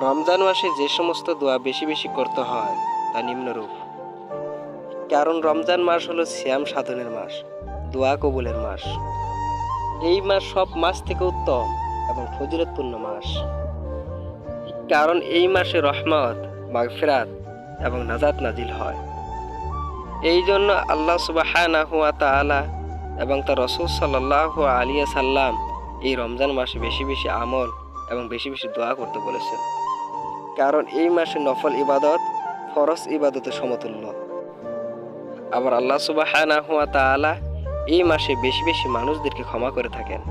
রমজান মাসে যে সমস্ত দোয়া বেশি বেশি করতে হয় তা নিম্নরূপ। কারণ রমজান মাস হলো সিয়াম সাধনের মাস, দোয়া কবুলের মাস। এই মাস সব মাস থেকে উত্তম এবং ফজিলতপূর্ণ মাস। কারণ এই মাসে রহমত, মাগফিরাত এবং নাজাত নাজিল হয়। এই জন্য আল্লাহ সুবহানাহু ওয়া তাআলা এবং তার রাসূল সাল্লাল্লাহু আলাইহি সাল্লাম এই রমজান মাসে বেশি বেশি আমল এবং বেশি বেশি দোয়া করতে বলেছেন। কারণ এই মাসে নফল ইবাদত ফরজ ইবাদতের সমতুল্য। আবার আল্লাহ সুবহানাহু ওয়া তাআলা এই মাসে বেশি বেশি মানুষদেরকে ক্ষমা করে থাকেন।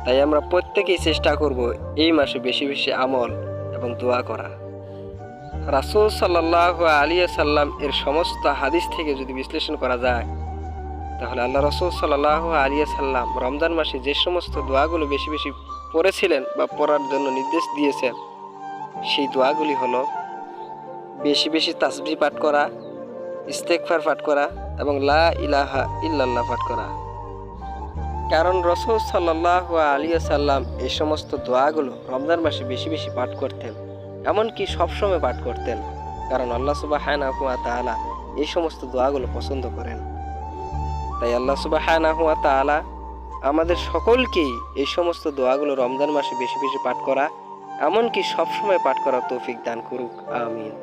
তাই আমরা প্রত্যেকেই চেষ্টা করব এই মাসে বেশি বেশি আমল এবং দোয়া করা। রাসূল সাল্লাল্লাহু আলাইহি সাল্লাম এর সমস্ত হাদিস থেকে যদি বিশ্লেষণ করা যায়, তাহলে আল্লাহ রাসূল সাল্লাল্লাহু আলাইহি সাল্লাম রমজান মাসে যে সমস্ত দোয়াগুলো বেশি বেশি পড়েছিলেন বা পড়ার জন্য নির্দেশ দিয়েছেন, সেই দোয়াগুলি হলো বেশি বেশি তাসবিহ পাঠ করা, ইস্তেগফার পাঠ করা এবং লা ইলাহা ইল্লাল্লাহ পাঠ করা। কারণ রাসূল সাল্লাল্লাহু আলাইহি সাল্লাম এই সমস্ত দোয়াগুলো রমজান মাসে বেশি বেশি পাঠ করতেন, এমনকি সবসময় পাঠ করতেন। কারণ আল্লাহ সুবহানাহু ওয়া তাআলা এই সমস্ত দোয়াগুলো পছন্দ করেন। তাই আল্লাহ সুবহানাহু ওয়া তাআলা আমাদের সকলকেই এই সমস্ত দোয়াগুলো রমজান মাসে বেশি বেশি পাঠ করা, এমনকি সবসময় পাঠ করার তৌফিক দান করুক। আমিন।